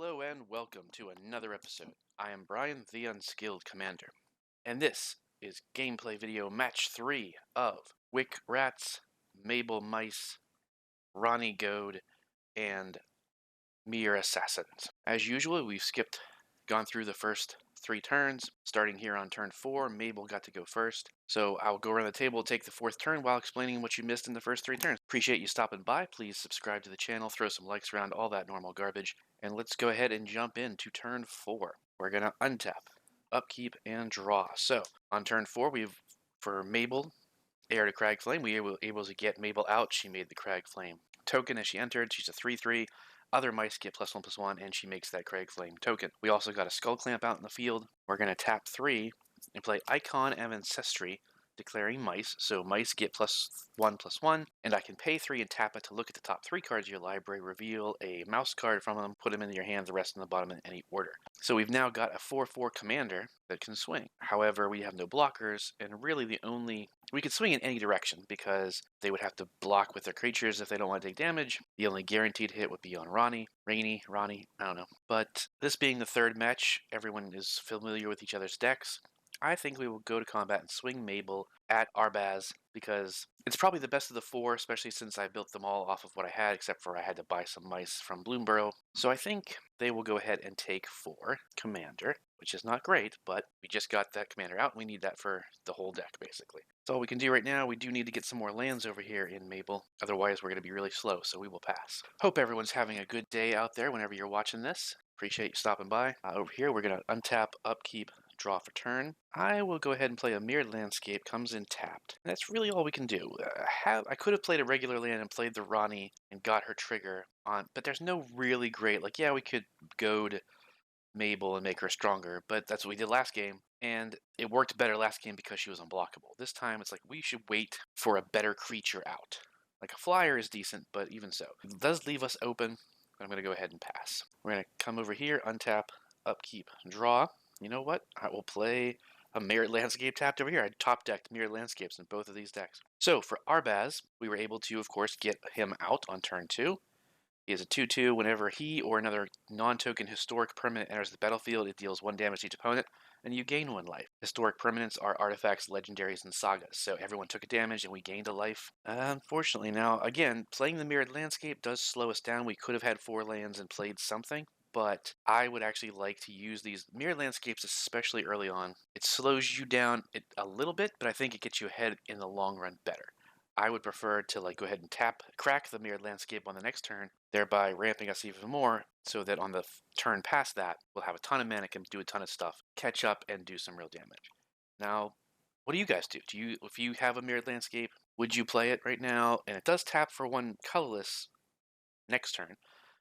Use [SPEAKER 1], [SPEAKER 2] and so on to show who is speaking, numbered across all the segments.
[SPEAKER 1] Hello and welcome to another episode. I am Brian, the Unskilled Commander, and this is gameplay video match 3 of Wick Rats, Mabel Mice, Ronnie Goad, and Mere Assassins. As usual, we've gone through the first 3 turns. Starting here on turn 4, Mabel got to go first. So I'll go around the table, take the 4th turn while explaining what you missed in the first 3 turns. Appreciate you stopping by. Please subscribe to the channel, throw some likes around, all that normal garbage. And let's go ahead and jump into turn 4. We're going to untap, upkeep, and draw. So on turn 4, for Mabel, Heir to Cragflame, we were able to get Mabel out. She made the Cragflame token as she entered. She's a 3/3. Other mice get +1/+1, and she makes that Cragflame token. We also got a Skull Clamp out in the field. We're going to tap 3 and play Icon of Ancestry, declaring mice. So mice get +1/+1, and I can pay 3 and tap it to look at the top 3 cards of your library, reveal a mouse card from them, put them into your hand, the rest in the bottom in any order. So we've now got a 4/4 commander that can swing. However, we have no blockers, and really we could swing in any direction because they would have to block with their creatures if they don't want to take damage. The only guaranteed hit would be on Ronnie, I don't know. But this being the 3rd match, everyone is familiar with each other's decks. I think we will go to combat and swing Mabel at Arbaz because it's probably the best of the 4, especially since I built them all off of what I had, except for I had to buy some mice from Bloomborough. So I think they will go ahead and take 4 commander, which is not great, but we just got that commander out, and we need that for the whole deck, basically. That's all we can do right now. We do need to get some more lands over here in Mabel, otherwise we're going to be really slow, so we will pass. Hope everyone's having a good day out there whenever you're watching this. Appreciate you stopping by. Over here, we're going to untap, upkeep, draw for turn. I will go ahead and play a Mirrored Landscape, comes in tapped. And that's really all we can do. I could have played a regular land and played the Ronnie and got her trigger on, but there's no really great, yeah, we could goad Mabel and make her stronger, but that's what we did last game, and it worked better last game because she was unblockable. This time, it's like we should wait for a better creature out. Like a flyer is decent, but even so. It does leave us open. I'm going to go ahead and pass. We're going to come over here, untap, upkeep, draw. You know what? I will play a Mirrored Landscape tapped over here. I top decked Mirrored Landscapes in both of these decks. So for Arbaz, we were able to, of course, get him out on turn 2. He is a 2/2. Whenever he or another non-token historic permanent enters the battlefield, it deals 1 damage to each opponent, and you gain 1 life. Historic permanents are artifacts, legendaries, and sagas, so everyone took a damage and we gained a life. Unfortunately, now, again, playing the Mirrored Landscape does slow us down. We could have had 4 lands and played something, but I would actually like to use these Mirrored Landscapes, especially early on. It slows you down a little bit, but I think it gets you ahead in the long run better. I would prefer to go ahead and crack the Mirrored Landscape on the next turn, thereby ramping us even more, so that on the turn past that, we'll have a ton of mana, can do a ton of stuff, catch up, and do some real damage. Now, what do you guys do? If you have a Mirrored Landscape, would you play it right now? And it does tap for 1 colorless next turn.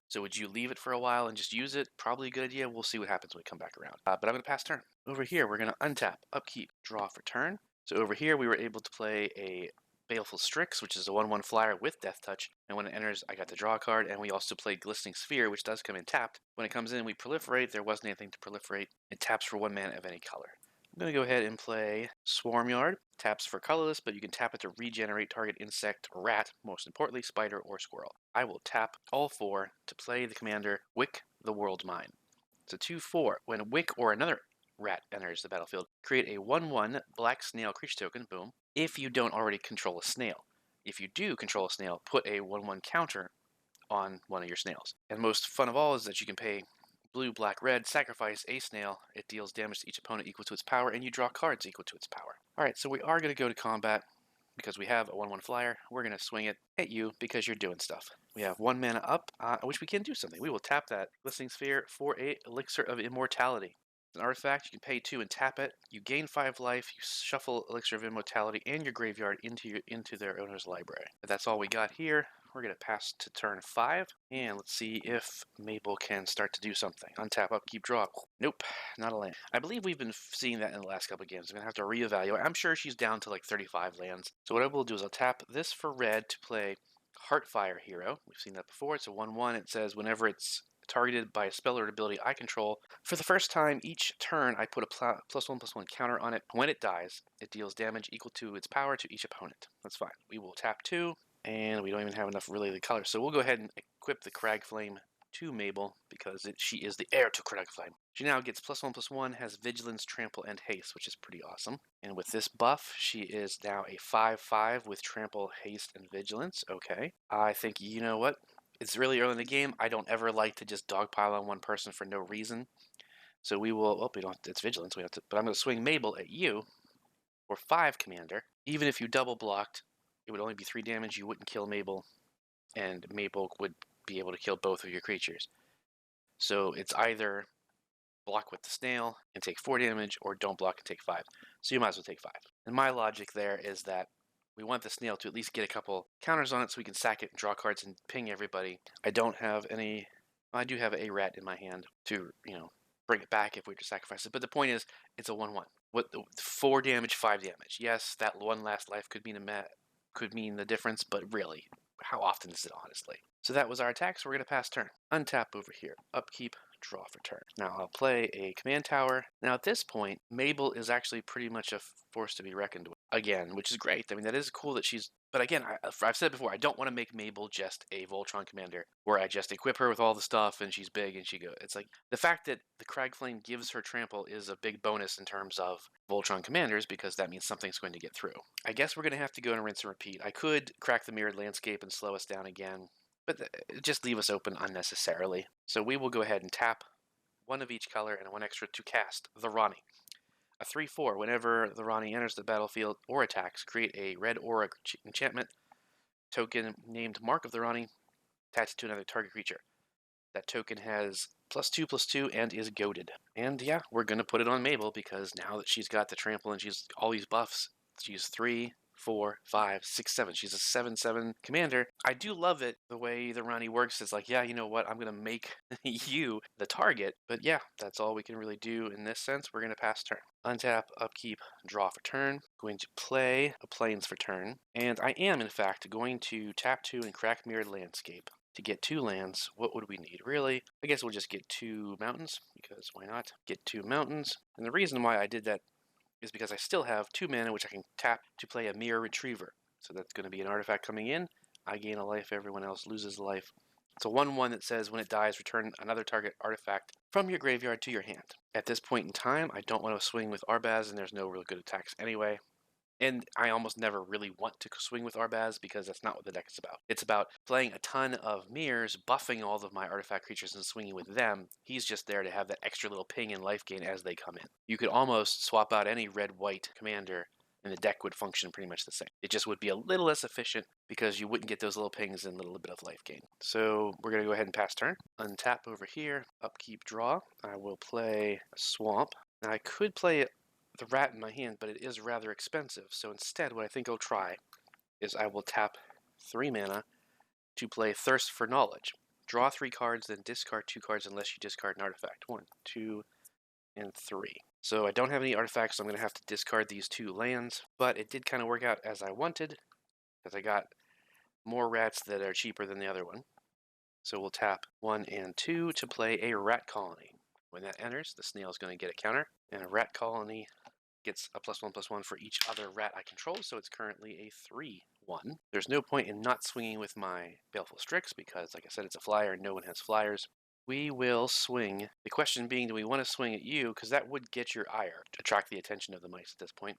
[SPEAKER 1] So would you leave it for a while and just use it? Probably a good idea. We'll see what happens when we come back around. But I'm going to pass turn. Over here, we're going to untap, upkeep, draw for turn. So over here, we were able to play a Baleful Strix, which is a 1/1 flyer with Death Touch, and when it enters, I got to draw a card, and we also played Glistening Sphere, which does come in tapped. When it comes in, we proliferate. There wasn't anything to proliferate. It taps for 1 mana of any color. I'm going to go ahead and play Swarmyard. Taps for colorless, but you can tap it to regenerate target insect or rat, most importantly, spider or squirrel. I will tap all 4 to play the commander Wick the World Mine. It's a 2/4. When Wick or another rat enters the battlefield, create a 1/1 black snail creature token, boom, if you don't already control a snail. If you do control a snail, put a 1/1 counter on one of your snails. And most fun of all is that you can pay blue, black, red, sacrifice a snail. It deals damage to each opponent equal to its power, and you draw cards equal to its power. Alright, so we are going to go to combat because we have a 1/1 flyer. We're going to swing it at you because you're doing stuff. We have 1 mana up, which we can do something. We will tap that Glistening Sphere for a Elixir of Immortality. It's an artifact. You can pay 2 and tap it. You gain 5 life. You shuffle Elixir of Immortality and your graveyard into their owner's library. But that's all we got here. We're going to pass to turn 5, and let's see if Mabel can start to do something. Untap, upkeep, draw. Nope, not a land. I believe we've been seeing that in the last couple of games. I'm going to have to reevaluate. I'm sure she's down to 35 lands. So what I will do is I'll tap this for red to play Heartfire Hero. We've seen that before. It's a 1/1. It says whenever it's targeted by a spell or ability I control, for the first time each turn I put a +1/+1 counter on it. When it dies, it deals damage equal to its power to each opponent. That's fine. We will tap 2. And we don't even have enough really the color. So we'll go ahead and equip the Cragflame to Mabel because she is the heir to Cragflame. She now gets +1/+1, has Vigilance, Trample, and Haste, which is pretty awesome. And with this buff, she is now a 5/5 with Trample, Haste, and Vigilance. Okay. I think, you know what? It's really early in the game. I don't ever like to just dogpile on one person for no reason. So we will, oh, we don't, it's Vigilance. We have to, but I'm going to swing Mabel at you for 5, Commander. Even if you double blocked, it would only be 3 damage. You wouldn't kill Mabel, and Mabel would be able to kill both of your creatures. So it's either block with the snail and take 4 damage, or don't block and take 5. So you might as well take 5. And my logic there is that we want the snail to at least get a couple counters on it so we can sack it and draw cards and ping everybody. I don't have any... I do have a rat in my hand to, bring it back if we were to sacrifice it. But the point is, it's a 1/1. 4 damage, 5 damage. Yes, that one last life could mean the difference, but really, how often is it, honestly? So that was our attack, so we're going to pass turn. Untap over here. Upkeep, draw for turn. Now I'll play a command tower. Now at this point, Mabel is actually pretty much a force to be reckoned with. Again, which is great. I mean, that is cool that she's... But again, I've said before, I don't want to make Mabel just a Voltron commander where I just equip her with all the stuff and she's big and she goes. It's like the fact that the Cragflame gives her trample is a big bonus in terms of Voltron commanders because that means something's going to get through. I guess we're going to have to go and rinse and repeat. I could crack the mirrored landscape and slow us down again, but just leave us open unnecessarily. So we will go ahead and tap 1 of each color and 1 extra to cast the Rani. A 3/4. Whenever the Rani enters the battlefield or attacks, create a red aura enchantment token named Mark of the Rani attached to another target creature. That token has +2/+2 and is goaded. And yeah, we're going to put it on Mabel because now that she's got the trample and she's all these buffs, she's 3, 4, 5, 6, 7. She's a 7/7 commander. I do love it the way the Rani works. It's like, yeah, you know what? I'm going to make you the target. But yeah, that's all we can really do in this sense. We're going to pass turn. Untap, upkeep, draw for turn. Going to play a plains for turn. And I am, in fact, going to tap 2 and crack mirrored landscape. To get 2 lands, what would we need? Really? I guess we'll just get 2 mountains, because why not? Get 2 mountains. And the reason why I did that is because I still have 2 mana which I can tap to play a Mirror Retriever. So that's going to be an artifact coming in. I gain a life, everyone else loses a life. It's a 1/1 that says when it dies, return another target artifact from your graveyard to your hand. At this point in time, I don't want to swing with Arbaz, and there's no real good attacks anyway. And I almost never really want to swing with Arbaz because that's not what the deck is about. It's about playing a ton of mirrors, buffing all of my artifact creatures and swinging with them. He's just there to have that extra little ping and life gain as they come in. You could almost swap out any red-white commander and the deck would function pretty much the same. It just would be a little less efficient because you wouldn't get those little pings and a little bit of life gain. So we're going to go ahead and pass turn. Untap over here, upkeep, draw. I will play a swamp. Now I could play the rat in my hand, but it is rather expensive. So instead, what I think I'll try is I will tap 3 mana to play Thirst for Knowledge. Draw 3 cards, then discard 2 cards unless you discard an artifact. 1, 2, and 3. So I don't have any artifacts, so I'm going to have to discard these 2 lands. But it did kind of work out as I wanted, because I got more rats that are cheaper than the other one. So we'll tap 1 and 2 to play a rat colony. When that enters, the snail is going to get a counter, and a rat colony gets a +1/+1 for each other rat I control, so it's currently a 3/1. There's no point in not swinging with my Baleful Strix because, like I said, it's a flyer and no one has flyers. We will swing. The question being, do we want to swing at you? Because that would get your ire, to attract the attention of the mice at this point.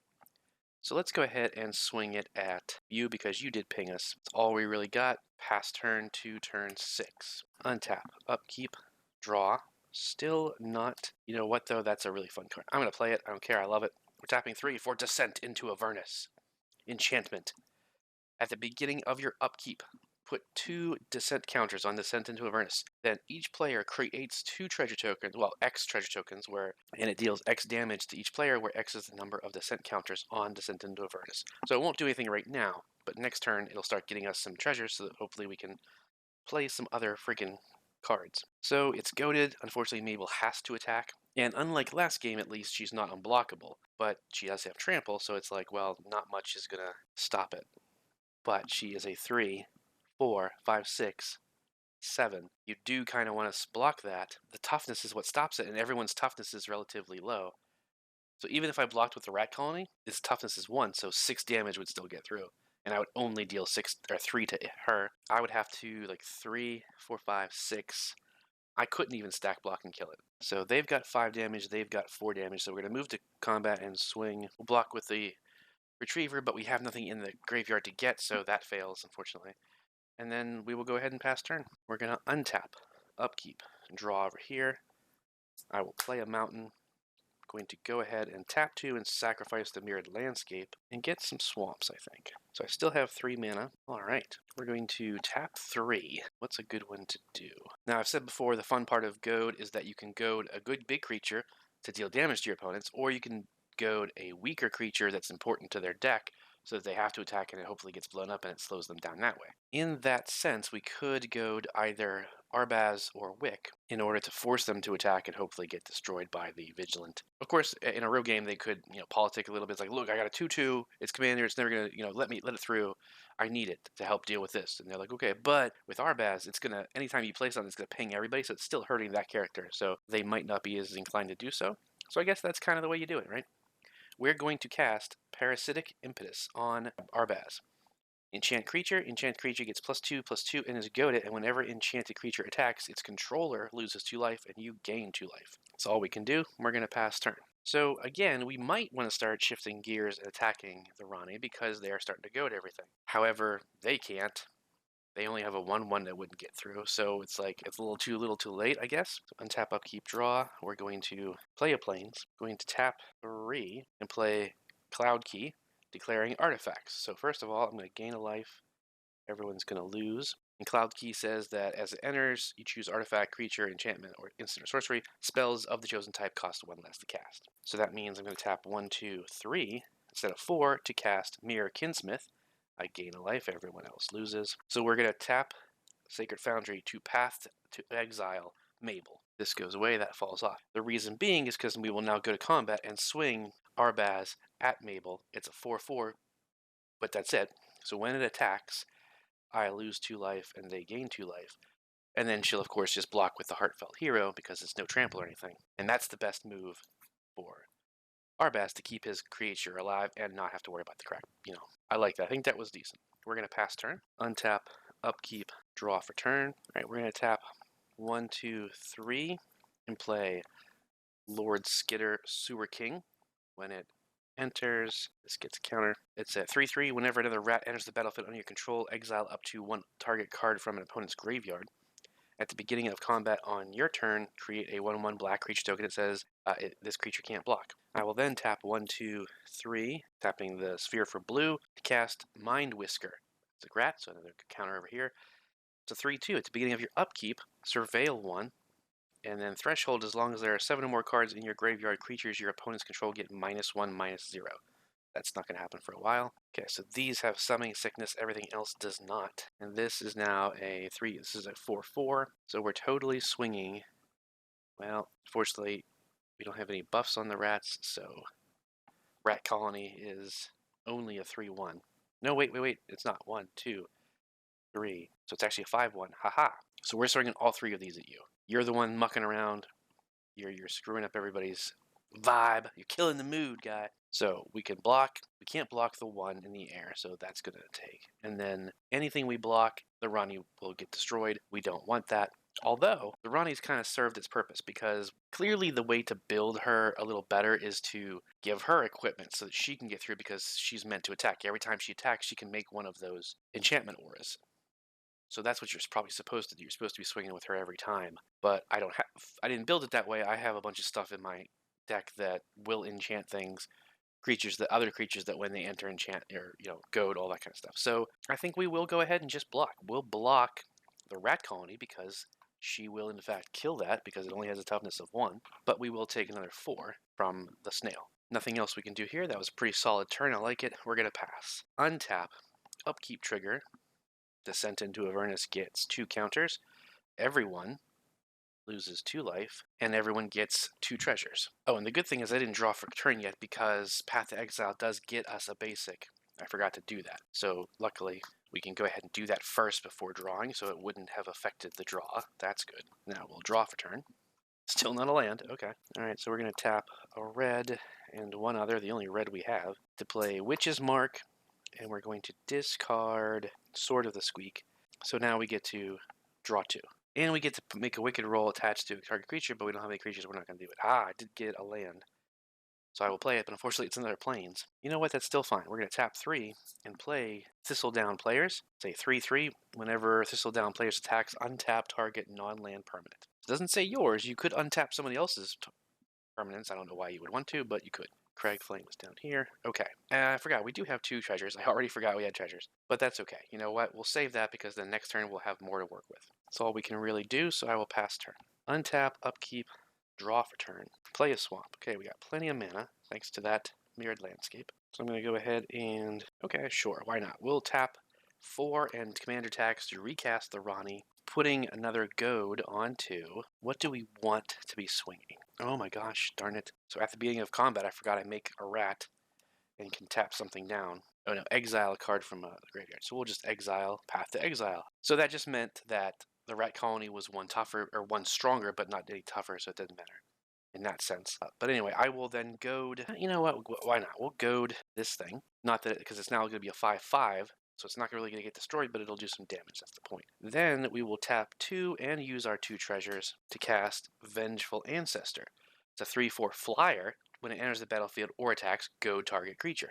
[SPEAKER 1] So let's go ahead and swing it at you because you did ping us. That's all we really got. Pass turn to turn 6. Untap, upkeep, draw. Still not... You know what, though? That's a really fun card. I'm going to play it. I don't care. I love it. We're tapping 3 for Descent into Avernus. Enchantment. At the beginning of your upkeep, put 2 descent counters on Descent into Avernus. Then each player creates 2 treasure tokens, well, X treasure tokens, and it deals X damage to each player, where X is the number of descent counters on Descent into Avernus. So it won't do anything right now, but next turn it'll start getting us some treasures so that hopefully we can play some other freaking cards. So it's goaded. Unfortunately, Mabel has to attack. And unlike last game, at least, she's not unblockable. But she does have trample, so it's like, well, not much is going to stop it. But she is a 3, 4, 5, 6, 7. You do kind of want to block that. The toughness is what stops it, and everyone's toughness is relatively low. So even if I blocked with the rat colony, its toughness is 1, so 6 damage would still get through. And I would only deal 3 to her. I would have to, like, 3, 4, 5, 6, I couldn't even stack block and kill it. So they've got 5 damage, they've got 4 damage, so we're going to move to combat and swing. We'll block with the Retriever, but we have nothing in the graveyard to get, so that fails, unfortunately. And then we will go ahead and pass turn. We're going to untap, upkeep, draw over here. I will play a mountain. Going to go ahead and tap 2 and sacrifice the Mirrored Landscape and get some swamps, I think. So I still have 3 mana. Alright, we're going to tap 3. What's a good one to do? Now, I've said before, the fun part of Goad is that you can goad a good big creature to deal damage to your opponents, or you can goad a weaker creature that's important to their deck so that they have to attack and it hopefully gets blown up and it slows them down that way. In that sense, we could goad either Arbaz or Wick in order to force them to attack and hopefully get destroyed by the Vigilant. Of course, in a real game, they could, politic a little bit. It's like, look, I got a 2/2. It's commander. It's never gonna, let it through. I need it to help deal with this. And they're like, okay, but with Arbaz, it's gonna, anytime you play something, it's gonna ping everybody, so it's still hurting that character. So they might not be as inclined to do so. So I guess that's kind of the way you do it, right? We're going to cast Parasitic Impetus on Arbaz. Enchant creature gets +2/+2 and is goaded, and whenever enchanted creature attacks, its controller loses 2 life and you gain 2 life. That's all we can do. We're going to pass turn. So again, we might want to start shifting gears and attacking the Rani because they are starting to goad everything. However, they can't. They only have a 1/1 that wouldn't get through, so it's like it's a little too late, I guess. So untap, upkeep, draw. We're going to play a Plains. Going to tap 3 and play Cloud Key, declaring artifacts. So first of all, I'm going to gain a life. Everyone's going to lose. And Cloud Key says that as it enters, you choose artifact, creature, enchantment, or instant or sorcery. Spells of the chosen type cost 1 less to cast. So that means I'm going to tap 1, 2, 3 instead of 4 to cast Mirror Kinsmith. I gain a life, everyone else loses. So we're going to tap Sacred Foundry to Path to Exile Mabel. This goes away, that falls off. The reason being is because we will now go to combat and swing Arbaz at Mabel. It's a 4/4, but that's it. So when it attacks, I lose 2 life and they gain 2 life. And then she'll, of course, just block with the Heartfelt Hero because it's no trample or anything. And that's the best move for Arbaz to keep his creature alive and not have to worry about the crack. I like that. I think that was decent. We're going to pass turn. Untap, upkeep, draw for turn. All right, we're going to tap 1, 2, 3 and play Lord Skitter, Sewer King. When it enters, this gets counter. It's at 3/3. Whenever another rat enters the battlefield under your control, exile up to 1 target card from an opponent's graveyard. At the beginning of combat on your turn, create a 1/1 black creature token that says this creature can't block. I will then tap 1, 2, 3, tapping the sphere for blue to cast Mind Whisker. It's a rat, so another counter over here. It's a 3/2. At the beginning of your upkeep, surveil 1, and then threshold. As long as there are 7 or more cards in your graveyard, creatures your opponents control get -1/-0. That's not going to happen for a while. Okay, so these have Summoning Sickness, everything else does not. And this is now a 3, this is a 4/4, so we're totally swinging. Well, fortunately, we don't have any buffs on the rats, so Rat Colony is only a 3/1. No, wait, it's not. 1, 2, 3. So it's actually a 5/1. Haha. So we're swinging all 3 of these at you. You're the one mucking around. You're screwing up everybody's vibe. You're killing the mood, guy. So we can block. We can't block the 1 in the air, so that's going to take. And then anything we block, the Rani will get destroyed. We don't want that. Although, the Rani's kind of served its purpose, because clearly the way to build her a little better is to give her equipment so that she can get through, because she's meant to attack. Every time she attacks, she can make one of those enchantment auras. So that's what you're probably supposed to do. You're supposed to be swinging with her every time. But I didn't build it that way. I have a bunch of stuff in my deck that will enchant things, other creatures that when they enter enchant, or, goad, all that kind of stuff. So I think we will go ahead and just block. We'll block the Rat Colony because she will in fact kill that, because it only has a toughness of 1. But we will take another 4 from the snail. Nothing else we can do here. That was a pretty solid turn. I like it. We're going to pass. Untap, upkeep trigger. Descent into Avernus gets 2 counters. Everyone loses 2 life, and everyone gets 2 treasures. Oh, and the good thing is I didn't draw for turn yet, because Path to Exile does get us a basic. I forgot to do that. So luckily, we can go ahead and do that first before drawing, so it wouldn't have affected the draw. That's good. Now we'll draw for turn. Still not a land. Okay. All right, so we're going to tap a red and 1 other, the only red we have, to play Witch's Mark. And we're going to discard Sword of the Squeak. So now we get to draw 2. And we get to make a wicked roll attached to a target creature, but we don't have any creatures. We're not going to do it. Ah, I did get a land. So I will play it, but unfortunately it's in their planes. You know what? That's still fine. We're going to tap 3 and play Thistledown players. Say 3/3. Whenever Thistledown players attacks, untap target non-land permanent. It doesn't say yours. You could untap somebody else's permanents. I don't know why you would want to, but you could. Crag Flame is down here. Okay. I forgot. We do have 2 treasures. I already forgot we had treasures. But that's okay. You know what? We'll save that because the next turn we'll have more to work with. That's all we can really do, so I will pass turn. Untap, upkeep, draw for turn. Play a swamp. Okay, we got plenty of mana, thanks to that mirrored landscape. So I'm going to go ahead and... Okay, sure, why not? We'll tap 4 and commander tax to recast the Ronnie, putting another Goad onto... What do we want to be swinging? Oh my gosh, darn it. So at the beginning of combat, I forgot I make a rat and can tap something down. Oh no, exile a card from the graveyard. So we'll just exile, path to exile. So that just meant that the rat colony was 1 tougher, or 1 stronger, but not any tougher, so it doesn't matter in that sense. But anyway, I will then goad. You know what? Why not? We'll goad this thing. Not that, because it's now going to be a 5/5, so it's not really going to get destroyed, but it'll do some damage. That's the point. Then we will tap 2 and use our 2 treasures to cast Vengeful Ancestor. It's a 3/4 flyer. When it enters the battlefield or attacks, goad target creature.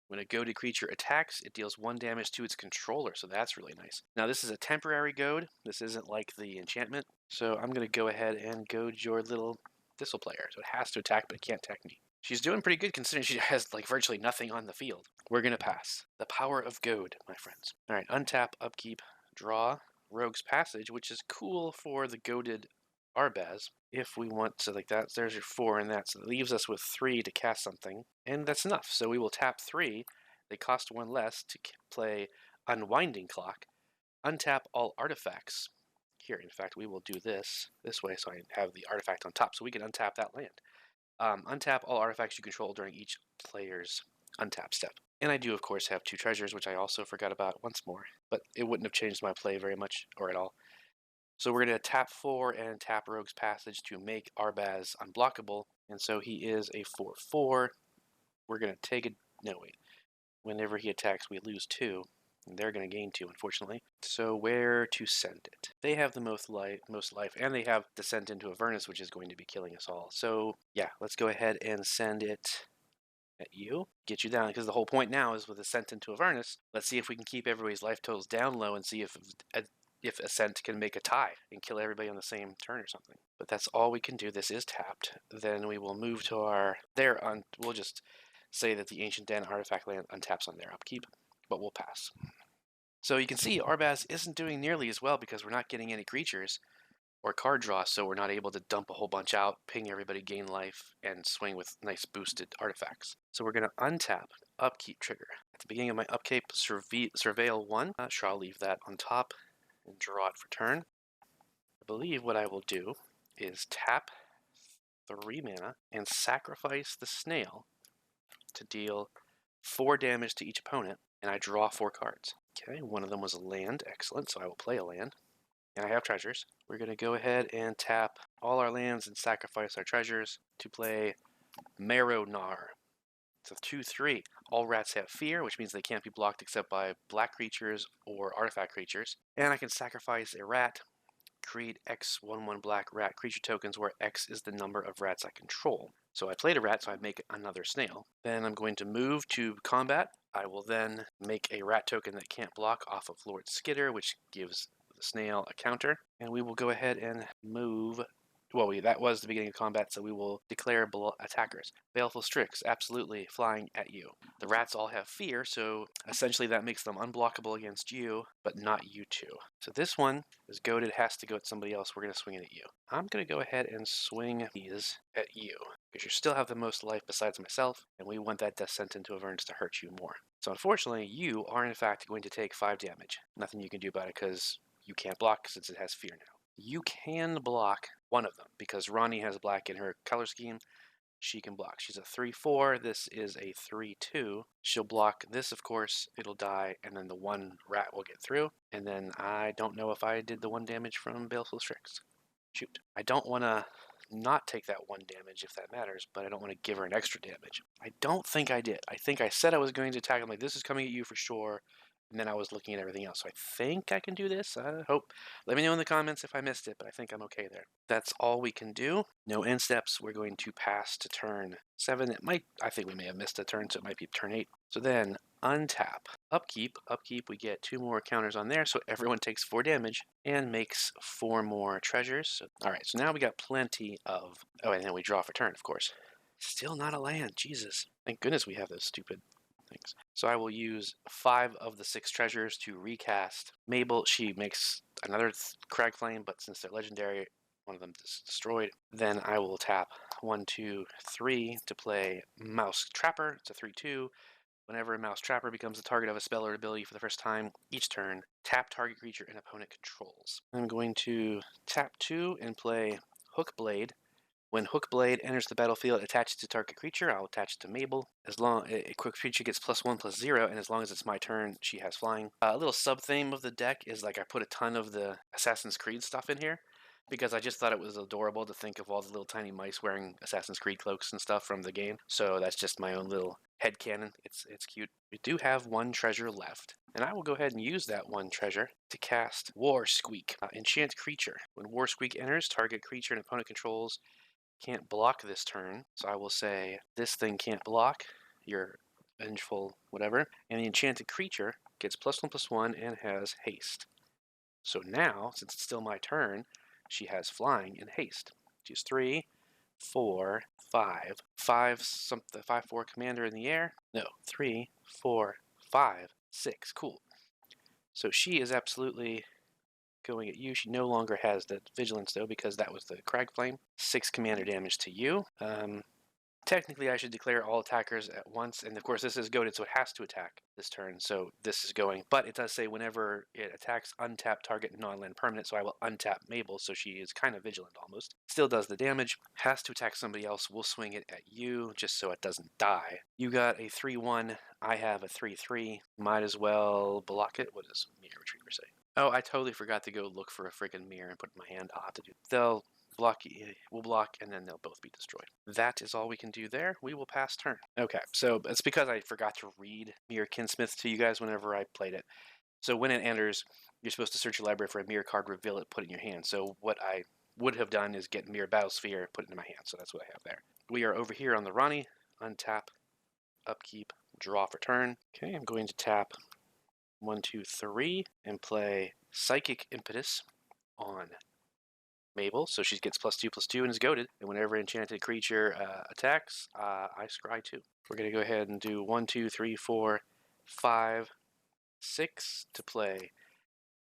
[SPEAKER 1] When a goaded creature attacks, it deals 1 damage to its controller, so that's really nice. Now, this is a temporary goad. This isn't like the enchantment. So I'm going to go ahead and goad your little Thistle player. So it has to attack, but it can't attack me. She's doing pretty good considering she has like virtually nothing on the field. We're going to pass. The power of goad, my friends. All right, untap, upkeep, draw, Rogue's Passage, which is cool for the goaded Arbaz. If we want to, like that, there's your 4 in that, so it leaves us with 3 to cast something, and that's enough. So we will tap 3. They cost 1 less to play Unwinding Clock. Untap all artifacts. Here, in fact, we will do this way, so I have the artifact on top, so we can untap that land. Untap all artifacts you control during each player's untap step. And I do, of course, have 2 treasures, which I also forgot about once more, but it wouldn't have changed my play very much, or at all. So we're going to tap 4 and tap Rogue's Passage to make Arbaz unblockable. And so he is a 4/4. We're going to take a... No, wait. Whenever he attacks, we lose 2. And they're going to gain 2, unfortunately. So where to send it? They have the most life, and they have Descent into Avernus, which is going to be killing us all. So, yeah, let's go ahead and send it at you. Get you down, because the whole point now is with Descent into Avernus, let's see if we can keep everybody's life totals down low and see if Ascent can make a tie and kill everybody on the same turn or something. But that's all we can do. This is tapped. Then we will move to our... we'll just say that the Ancient Den artifact land untaps on their upkeep, but we'll pass. So you can see Arbaz isn't doing nearly as well because we're not getting any creatures or card draw, so we're not able to dump a whole bunch out, ping everybody, gain life, and swing with nice boosted artifacts. So we're going to untap upkeep trigger. At the beginning of my upkeep, Surveil 1. Sure, I'll leave that on top and draw it for turn. I believe what I will do is tap 3 mana and sacrifice the snail to deal 4 damage to each opponent, and I draw 4 cards. Okay, one of them was a land. Excellent, so I will play a land. And I have treasures. We're going to go ahead and tap all our lands and sacrifice our treasures to play Marrow-Gnar. It's a 2/3. All rats have fear, which means they can't be blocked except by black creatures or artifact creatures. And I can sacrifice a rat, create X 1/1 black rat creature tokens where X is the number of rats I control. So I played a rat, so I make another snail. Then I'm going to move to combat. I will then make a rat token that can't block off of Lord Skitter, which gives the snail a counter. And we will go ahead and move... Well, that was the beginning of combat, so we will declare attackers. Baleful Strix, absolutely, flying at you. The rats all have fear, so essentially that makes them unblockable against you, but not you two. So this one is goaded, has to go at somebody else. We're going to swing it at you. I'm going to go ahead and swing these at you, because you still have the most life besides myself, and we want that Descent into Avernus to hurt you more. So unfortunately, you are in fact going to take 5 damage. Nothing you can do about it, because you can't block since it has fear now. You can block one of them, because Ronnie has black in her color scheme. She can block. She's a 3/4. This is a 3/2. She'll block this, of course. It'll die, and then the 1 rat will get through. And then I don't know if I did the 1 damage from Baleful Strix. Shoot. I don't want to not take that 1 damage if that matters, but I don't want to give her an extra damage. I don't think I did. I think I said I was going to attack. I'm like, this is coming at you for sure. and then I was looking at everything else. So I think I can do this. I hope. Let me know in the comments if I missed it, but I think I'm okay there. That's all we can do. No end steps. We're going to pass to turn 7. I think we may have missed a turn, so it might be turn 8. So then untap, upkeep. Upkeep, we get 2 more counters on there, so everyone takes 4 damage and makes 4 more treasures. So, all right, so now we got plenty of. Oh, and then we draw for turn, of course. Still not a land. Jesus. Thank goodness we have those stupid things. So I will use 5 of the 6 treasures to recast Mabel. She makes another Crag Flame, but since they're legendary, one of them is destroyed. Then I will tap 1, 2, 3 to play Mouse Trapper. It's a 3/2. Whenever a Mouse Trapper becomes the target of a spell or ability for the first time each turn, tap target creature an opponent controls. I'm going to tap 2 and play Hook Blade. When Hook Blade enters the battlefield, attach it to target creature. I'll attach it to Mabel. As long a quick creature gets +1/+0, and as long as it's my turn, she has flying. A little sub theme of the deck is like I put a ton of the Assassin's Creed stuff in here because I just thought it was adorable to think of all the little tiny mice wearing Assassin's Creed cloaks and stuff from the game. So that's just my own little headcanon. It's cute. We do have 1 treasure left, and I will go ahead and use that 1 treasure to cast War Squeak. Enchant creature. When War Squeak enters, target creature and opponent controls can't block this turn, so I will say this thing can't block your vengeful whatever, and the enchanted creature gets +1/+1 and has haste. So now, since it's still my turn, she has flying and haste. She's 3, 4, 5, 5 something 5/4 commander in the air. No, 3, 4, 5, 6. Cool. So she is absolutely going at you. She no longer has the vigilance though because that was the Crag Flame. 6 commander damage to you. Technically I should declare all attackers at once, and of course this is goaded, so it has to attack this turn, so this is going, but it does say whenever it attacks, untap target non-land permanent, so I will untap Mabel, so she is kind of vigilant almost. Still does the damage, has to attack somebody else. We'll swing it at you just so it doesn't die. You got a 3/1, I have a 3/3. Might as well block it. What does Mirror Retriever say? Oh, I totally forgot to go look for a friggin' mirror and put my hand. I'll have to do. They'll block. We'll block, and then they'll both be destroyed. That is all we can do there. We will pass turn. Okay, so it's because I forgot to read Mirror Kinsmith to you guys whenever I played it. So when it enters, you're supposed to search your library for a mirror card, reveal it, put it in your hand. So what I would have done is get Mirror Battlesphere, put it in my hand. So that's what I have there. We are over here on the Ronnie. Untap, upkeep, draw for turn. Okay, I'm going to tap 1, 2, 3 and play Psychic Impetus on Mabel, so she gets +2/+2 and is goaded. And whenever enchanted creature attacks, I scry 2. We're going to go ahead and do 1, 2, 3, 4, 5, 6 to play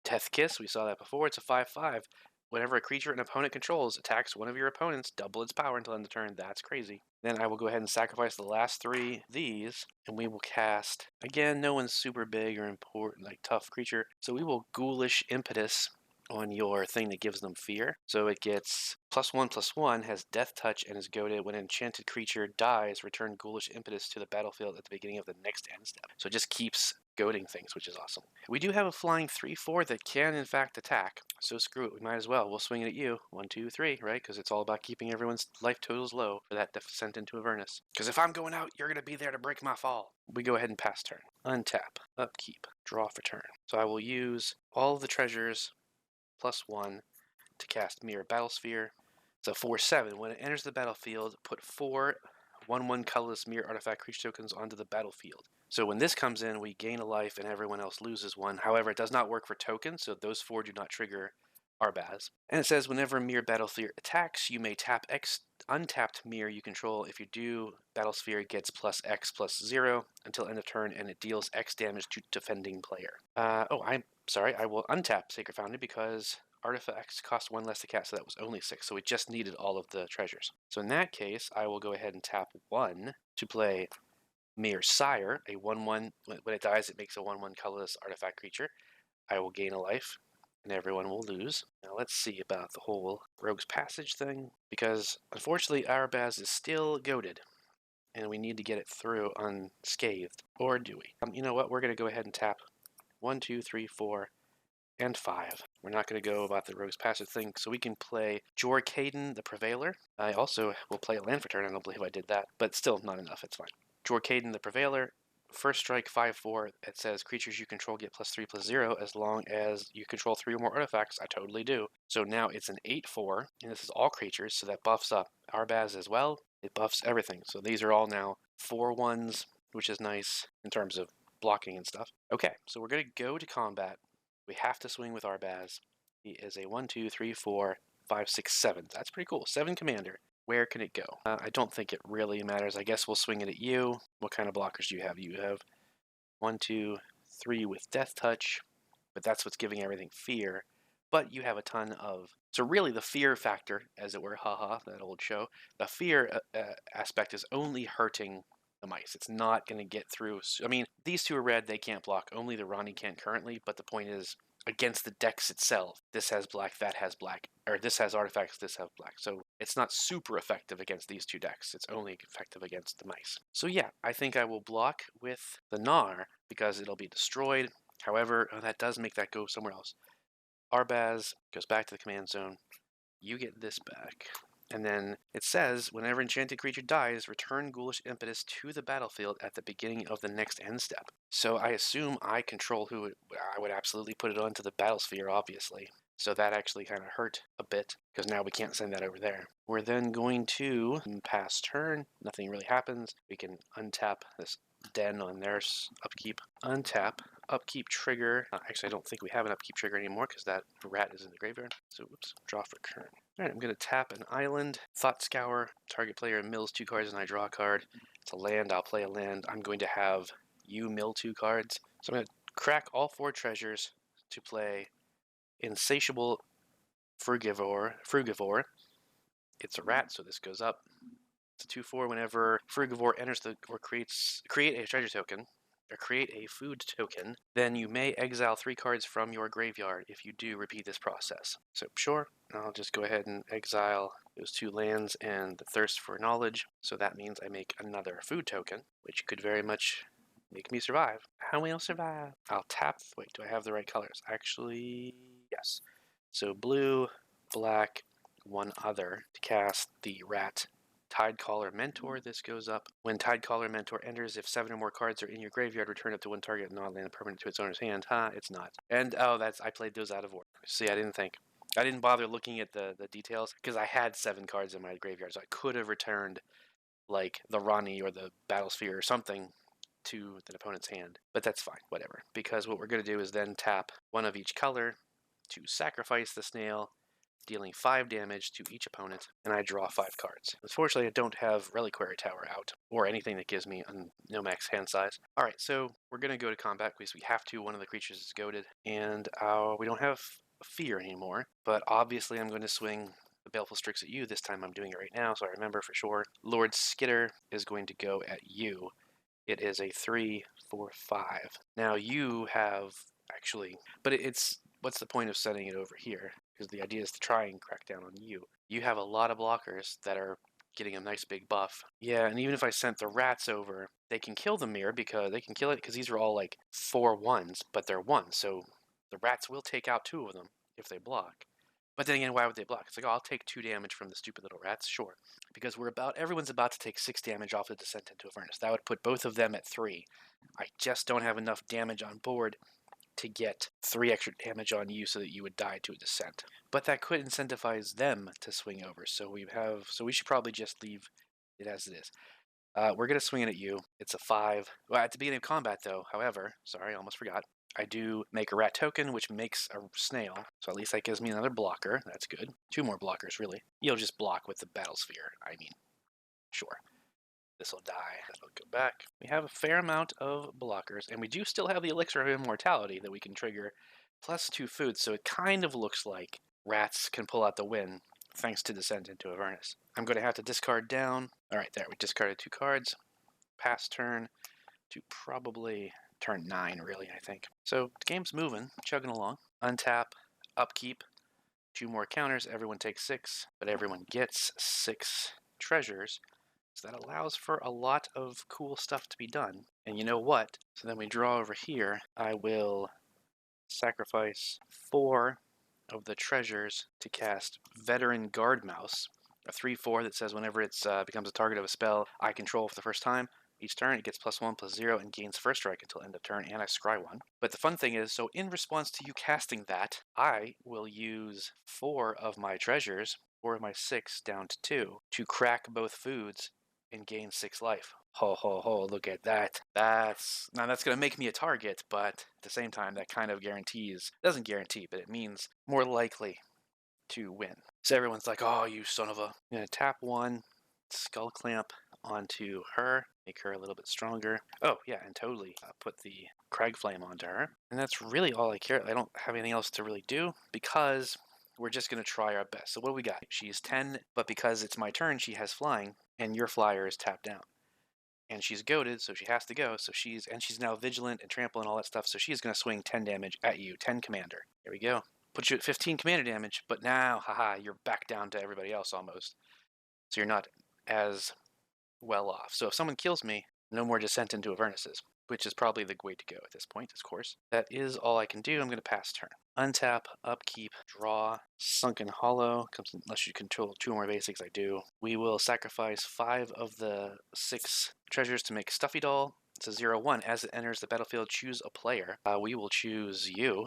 [SPEAKER 1] Death Kiss. We saw that before. It's a 5/5. Whenever a creature an opponent controls attacks one of your opponents, double its power until end of turn. That's crazy. Then I will go ahead and sacrifice the last 3 these, and we will cast, again, no one's super big or important, like tough creature, so we will Ghoulish Impetus on your thing that gives them fear. So it gets +1/+1, has Death Touch, and is goaded. When an enchanted creature dies, return Ghoulish Impetus to the battlefield at the beginning of the next end step. So it just keeps goading things, which is awesome. We do have a flying 3/4 that can in fact attack, so screw it, we might as well. We'll swing it at you. 1, 2, 3, right? Because it's all about keeping everyone's life totals low for that descent into Avernus. Because if I'm going out, you're going to be there to break my fall. We go ahead and pass turn. Untap, upkeep, draw for turn. So I will use all of the treasures +1 to cast Mirror Battlesphere. It's a 4/7. When it enters the battlefield, put 4 1/1 colorless mirror artifact creature tokens onto the battlefield. So when this comes in, we gain a life and everyone else loses 1. However, it does not work for tokens, so those 4 do not trigger Arbaz. And it says whenever Mirror Battlesphere attacks, you may tap X untapped mirror you control. If you do, Battlesphere gets +X/+0 until end of turn, and it deals X damage to defending player. I'm sorry, I will untap Sacred Fountain because artifacts cost 1 less to cast, so that was only 6, so we just needed all of the treasures. So in that case, I will go ahead and tap 1 to play Mirror Sire, a 1/1. When it dies, it makes a 1/1 colorless artifact creature. I will gain a life, and everyone will lose. Now let's see about the whole Rogue's Passage thing, because unfortunately Arbaz is still goaded, and we need to get it through unscathed. Or do we? You know what? We're going to go ahead and tap 1, 2, 3, 4, and 5. We're not going to go about the Rogue's Passage thing, so we can play Jorkaden the Prevailer. I also will play a land for turn. I don't believe I did that, but still not enough. It's fine. Jorkaden the Prevailer first strike 5/4. It says creatures you control get +3/+0 as long as you control 3 or more artifacts. I totally do. So now it's an 8/4, and this is all creatures, so that buffs up Arbaz as well. It buffs everything. So these are all now 4/1s, which is nice in terms of blocking and stuff. Okay, so we're going to go to combat. We have to swing with Arbaz. He is a 1, 2, 3, 4, 5, 6, 7. That's pretty cool. 7 commander. Where can it go? I don't think it really matters. I guess we'll swing it at you. What kind of blockers do you have? You have 1, 2, 3 with Death Touch, but that's what's giving everything fear. But you have a ton of... So really the fear factor, as it were, haha, that old show, the fear aspect is only hurting the mice. It's not going to get through. I mean, these two are red. They can't block. Only the Ronnie can currently, but the point is, against the decks itself, this has black, that has black, or this has artifacts, this has black. So it's not super effective against these two decks. It's only effective against the mice. So yeah, I think I will block with the Gnar because it'll be destroyed. However, that does make that go somewhere else. Arbaz goes back to the command zone. You get this back. And then it says, whenever enchanted creature dies, return Ghoulish Impetus to the battlefield at the beginning of the next end step. So I assume I control who I would absolutely put it onto the battlesphere, obviously. So that actually kind of hurt a bit, because now we can't send that over there. We're then going to pass turn. Nothing really happens. We can untap this den on their upkeep. Untap. Upkeep trigger. Actually, I don't think we have an upkeep trigger anymore because that rat is in the graveyard. So, oops, draw for turn. Alright, I'm going to tap an island. Thought Scour. Target player mills 2 cards and I draw a card. It's a land. I'll play a land. I'm going to have you mill 2 cards. So I'm going to crack all 4 treasures to play Insatiable Frugivore. It's a rat, so this goes up. It's a 2/4 whenever Frugivore enters or create a treasure token. Or create a food token, then you may exile 3 cards from your graveyard. If you do, repeat this process. So sure, I'll just go ahead and exile those 2 lands and the Thirst for Knowledge. So that means I make another food token, which could very much make me survive. How will I survive? I'll tap. Wait, do I have the right colors? Actually, yes. So blue, black, 1 other to cast the rat. Tidecaller Mentor, this goes up. When Tidecaller Mentor enters, if 7 or more cards are in your graveyard, return up to 1 target non-land permanent to its owner's hand. It's not. And, I played those out of order. See, I didn't think. I didn't bother looking at the details, because I had 7 cards in my graveyard, so I could have returned, like, the Ronnie or the Battlesphere or something to the opponent's hand. But that's fine, whatever. Because what we're going to do is then tap 1 of each color to sacrifice the snail, dealing 5 damage to each opponent, and I draw 5 cards. Unfortunately, I don't have Reliquary Tower out, or anything that gives me no max hand size. Alright, so we're going to go to combat because we have to. One of the creatures is goaded, and we don't have fear anymore, but obviously I'm going to swing the Baleful Strix at you. This time I'm doing it right now, so I remember for sure. Lord Skitter is going to go at you. It is a 3, 4, 5. Now you have, actually, but it's, what's the point of setting it over here? Because the idea is to try and crack down on you. You have a lot of blockers that are getting a nice big buff. Yeah, and even if I sent the rats over, they can kill the mirror because they can kill it because these are all like 4/1s, but they're 1s, so the rats will take out 2 of them if they block. But then again, why would they block? It's like, oh, I'll take 2 damage from the stupid little rats, sure. Because everyone's about to take 6 damage off the Descent into a Furnace. That would put both of them at 3. I just don't have enough damage on board to get 3 extra damage on you so that you would die to a Descent. But that could incentivize them to swing over, so we should probably just leave it as it is. We're going to swing it at you. It's a 5. Well, at the beginning of combat, though, however, sorry, I almost forgot, I do make a rat token, which makes a snail, so at least that gives me another blocker. That's good. 2 more blockers, really. You'll just block with the Battlesphere. I mean, sure. This will die. That'll go back. We have a fair amount of blockers, and we do still have the Elixir of Immortality that we can trigger, plus 2 food, so it kind of looks like rats can pull out the win, thanks to Descent into Avernus. I'm going to have to discard down. Alright, there, we discarded 2 cards. Pass turn to probably turn 9, really, I think. So, the game's moving, chugging along. Untap, upkeep, 2 more counters, everyone takes 6, but everyone gets 6 treasures. So that allows for a lot of cool stuff to be done. And you know what? So then we draw over here. I will sacrifice 4 of the treasures to cast Veteran Guard Mouse, a 3/4 that says whenever it becomes a target of a spell I control for the first time, Each turn, it gets +1/+0 and gains first strike until end of turn, and I scry 1. But the fun thing is, so in response to you casting that, I will use 4 of my treasures, 4 of my 6 down to 2, to crack both foods and gain 6 life. Ho, ho, ho, look at that. Now that's going to make me a target, but at the same time, that kind of doesn't guarantee, but it means more likely to win. So everyone's like, oh, you son of a... I'm going to tap 1, Skull Clamp onto her, make her a little bit stronger. Oh, yeah, and totally put the Crag Flame onto her. And that's really all I care. I don't have anything else to really do because we're just going to try our best. So what do we got? She's 10, but because it's my turn, she has flying, and your flyer is tapped down. And she's goaded, so she has to go. So she's now vigilant and trample and all that stuff. So she's going to swing 10 damage at you, 10 commander. Here we go. Put you at 15 commander damage, but now, haha, you're back down to everybody else almost. So you're not as well off. So if someone kills me, no more Descent into Avernus's, which is probably the way to go at this point, of course. That is all I can do. I'm going to pass turn. Untap, upkeep, draw, Sunken Hollow. Comes unless you control 2 more basics, I do. We will sacrifice 5 of the 6 treasures to make Stuffy Doll. It's a 0/1. As it enters the battlefield, choose a player. We will choose you.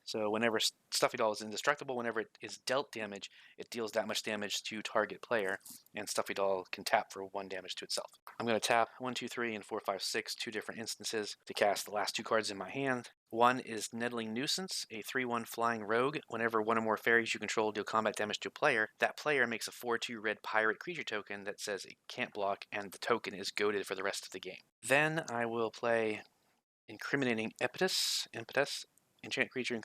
[SPEAKER 1] So whenever Stuffy Doll is indestructible, whenever it is dealt damage, it deals that much damage to target player, and Stuffy Doll can tap for 1 damage to itself. I'm going to tap 1, 2, 3, and 4, 5, 6, 2 different instances to cast the last 2 cards in my hand. One is Nettling Nuisance, a 3/1 flying rogue. Whenever 1 or more fairies you control deal combat damage to a player, that player makes a 4/2 red pirate creature token that says it can't block, and the token is goaded for the rest of the game. Then I will play Incriminating Impetus. Enchant creature.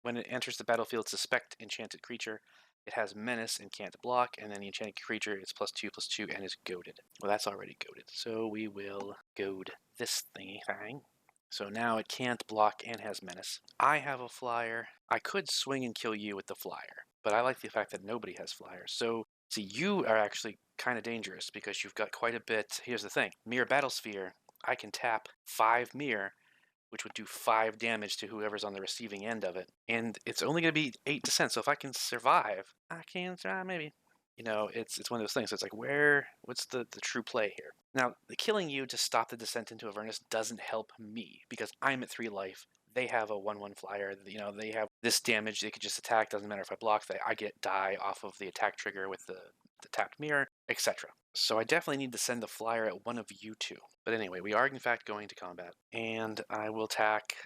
[SPEAKER 1] When it enters the battlefield, suspect enchanted creature. It has menace and can't block, and then the enchanted creature is +2/+2 and is goaded. Well, that's already goaded, so we will goad this thingy thing. So now it can't block and has menace. I have a flyer. I could swing and kill you with the flyer, but I like the fact that nobody has flyers. So, see, you are actually kind of dangerous because you've got quite a bit. Here's the thing. Mirror Battlesphere, I can tap 5 mirror, which would do 5 damage to whoever's on the receiving end of it. And it's only going to be 8 descent, so if I can survive, I can survive, maybe. You know, it's one of those things. So it's like, what's the true play here? Now, the killing you to stop the descent into Avernus doesn't help me, because I'm at 3 life. They have a 1/1 flyer. You know, they have this damage. They could just attack. Doesn't matter if I block. I get die off of the attack trigger with the tapped mirror, etc. So I definitely need to send the flyer at one of you two. But anyway, we are in fact going to combat, and I will attack.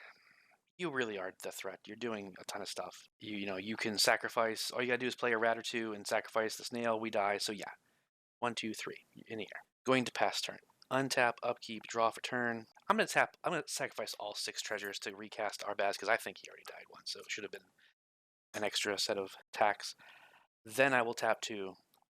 [SPEAKER 1] You really are the threat. You're doing a ton of stuff. You know, you can sacrifice. All you gotta do is play a rat or 2 and sacrifice the snail. We die. So yeah, 1, 2, 3 in the air. Going to pass turn. Untap, upkeep, draw for turn. I'm gonna sacrifice all 6 treasures to recast Arbaz because I think he already died once, so it should have been an extra set of attacks. Then I will tap 2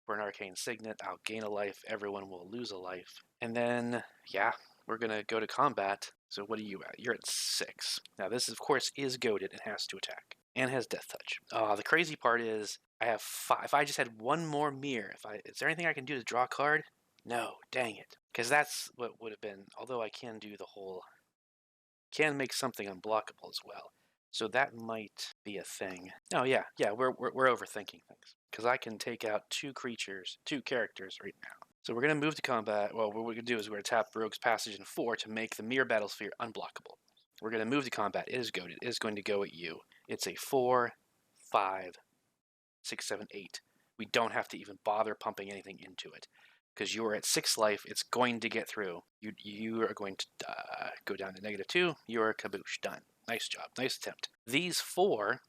[SPEAKER 1] for an Arcane Signet. I'll gain a life. Everyone will lose a life. And then, yeah, we're going to go to combat. So what are you at? You're at 6. Now this, of course, is goaded and has to attack. And has Death Touch. The crazy part is I have 5. If I just had 1 more mirror, is there anything I can do to draw a card? No, dang it. Because that's what would have been, although I can do the whole, can make something unblockable as well. So that might be a thing. Oh yeah, we're overthinking things. Because I can take out 2 characters right now. So we're going to move to combat. Well, what we're going to do is we're going to tap Rogue's Passage in 4 to make the Mirror Battlesphere unblockable. We're going to move to combat. It is goaded. It is going to go at you. It's a 4, 5, 6, 7, 8. We don't have to even bother pumping anything into it. Because you're at 6 life, it's going to get through. You are going to go down to -2. You're kaboosh. Done. Nice job. Nice attempt. These 4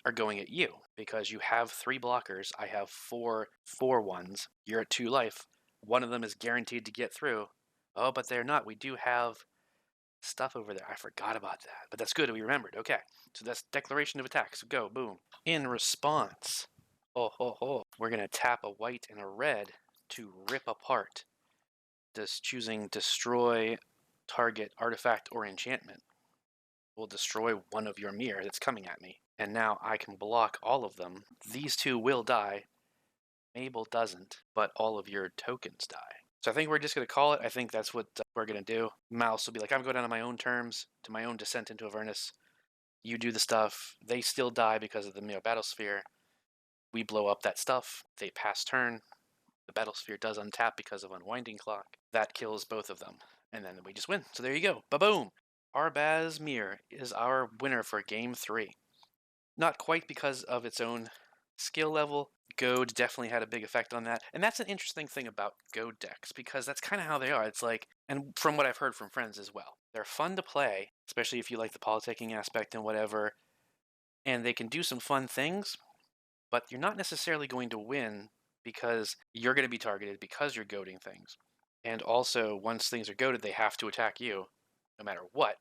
[SPEAKER 1] are going at you because you have 3 blockers. I have 4 4/1s. You're at 2 life. One of them is guaranteed to get through. Oh, but they're not. We do have stuff over there. I forgot about that. But that's good. We remembered. Okay. So that's declaration of attack. So go. Boom. In response, we're going to tap a white and a red to rip apart. Just choosing destroy target artifact or enchantment will destroy one of your mirror that's coming at me. And now I can block all of them. These 2 will die. Mabel doesn't, but all of your tokens die. So I think we're just going to call it. I think that's what we're going to do. Mouse will be like, I'm going down on my own terms, to my own descent into Avernus. You do the stuff. They still die because of the Mirror Battlesphere. We blow up that stuff. They pass turn. The Battlesphere does untap because of Unwinding Clock. that kills both of them. And then we just win. So there you go. Ba-boom! Arbazmir is our winner for game 3. Not quite because of its own skill level. Goad definitely had a big effect on that. And that's an interesting thing about Goad decks, because that's kind of how they are. It's like, and from what I've heard from friends as well, they're fun to play, especially if you like the politicking aspect and whatever, and they can do some fun things, but you're not necessarily going to win because you're going to be targeted because you're goading things. And also, once things are goaded, they have to attack you, no matter what,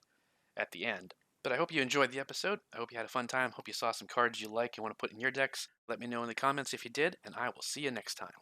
[SPEAKER 1] at the end. But I hope you enjoyed the episode. I hope you had a fun time. Hope you saw some cards you like and want to put in your decks. Let me know in the comments if you did, and I will see you next time.